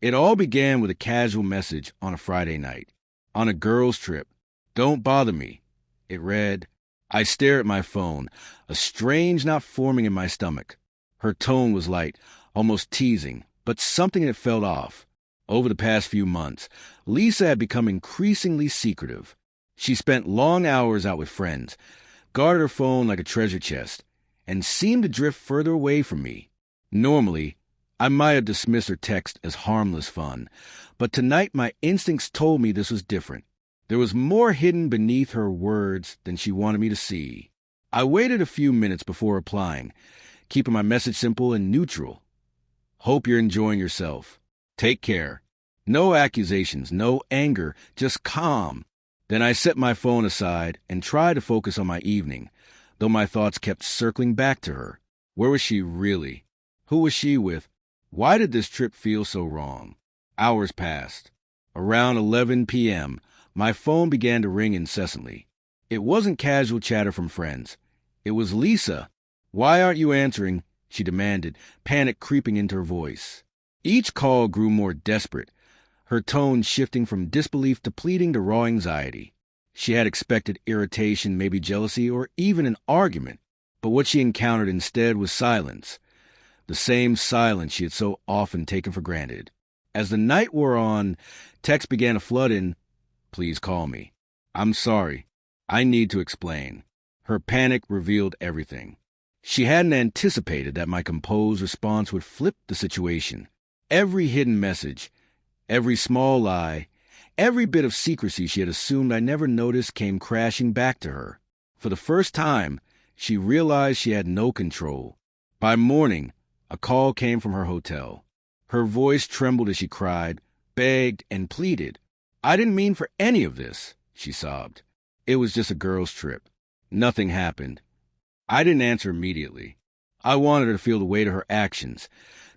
It all began with a casual message on a Friday night. On a girls' trip. Don't bother me. It read. I stare at my phone, a strange knot forming in my stomach. Her tone was light, almost teasing, but something had felt off. Over the past few months, Lisa had become increasingly secretive. She spent long hours out with friends, guarded her phone like a treasure chest, and seemed to drift further away from me. Normally, I might have dismissed her text as harmless fun, but tonight my instincts told me this was different. There was more hidden beneath her words than she wanted me to see. I waited a few minutes before replying, keeping my message simple and neutral. Hope you're enjoying yourself. Take care. No accusations, no anger, just calm. Then I set my phone aside and tried to focus on my evening, though my thoughts kept circling back to her. Where was she really? Who was she with? Why did this trip feel so wrong? Hours passed. Around 11 p.m., my phone began to ring incessantly. It wasn't casual chatter from friends. It was Lisa. Why aren't you answering? She demanded, panic creeping into her voice. Each call grew more desperate, her tone shifting from disbelief to pleading to raw anxiety. She had expected irritation, maybe jealousy, or even an argument, but what she encountered instead was silence. The same silence she had so often taken for granted. As the night wore on, texts began to flood in. Please call me. I'm sorry. I need to explain. Her panic revealed everything. She hadn't anticipated that my composed response would flip the situation. Every hidden message, every small lie, every bit of secrecy she had assumed I never noticed came crashing back to her. For the first time, she realized she had no control. By morning, a call came from her hotel. Her voice trembled as she cried, begged, and pleaded. I didn't mean for any of this, she sobbed. It was just a girl's trip. Nothing happened. I didn't answer immediately. I wanted her to feel the weight of her actions,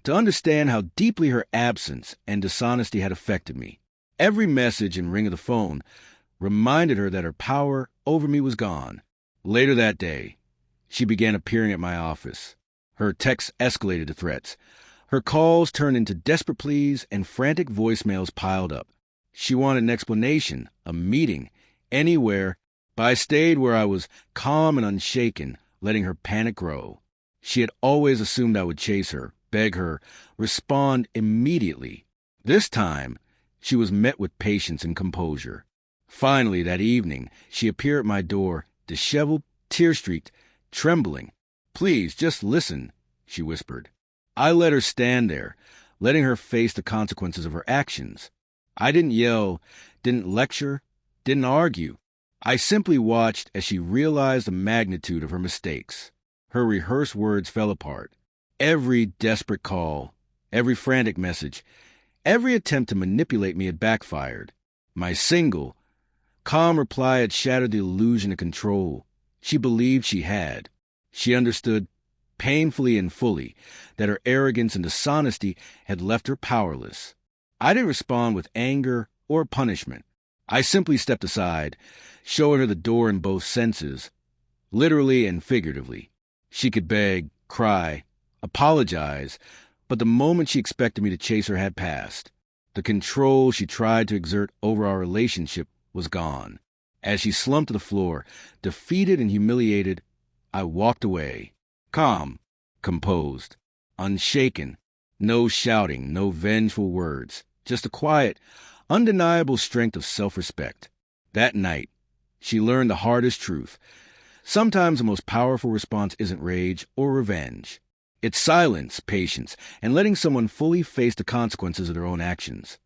to understand how deeply her absence and dishonesty had affected me. Every message and ring of the phone reminded her that her power over me was gone. Later that day, she began appearing at my office. Her texts escalated to threats. Her calls turned into desperate pleas, and frantic voicemails piled up. She wanted an explanation, a meeting, anywhere, but I stayed where I was calm and unshaken, letting her panic grow. She had always assumed I would chase her, beg her, respond immediately. This time, she was met with patience and composure. Finally, that evening, she appeared at my door, disheveled, tear-streaked, trembling. Please, just listen, she whispered. I let her stand there, letting her face the consequences of her actions. I didn't yell, didn't lecture, didn't argue. I simply watched as she realized the magnitude of her mistakes. Her rehearsed words fell apart. Every desperate call, every frantic message, every attempt to manipulate me had backfired. My single, calm reply had shattered the illusion of control she believed she had. She understood, painfully and fully, that her arrogance and dishonesty had left her powerless. I didn't respond with anger or punishment. I simply stepped aside, showing her the door in both senses, literally and figuratively. She could beg, cry, apologize, but the moment she expected me to chase her had passed. The control she tried to exert over our relationship was gone. As she slumped to the floor, defeated and humiliated, I walked away, calm, composed, unshaken. No shouting, no vengeful words, just a quiet, undeniable strength of self-respect. That night, she learned the hardest truth. Sometimes the most powerful response isn't rage or revenge. It's silence, patience, and letting someone fully face the consequences of their own actions.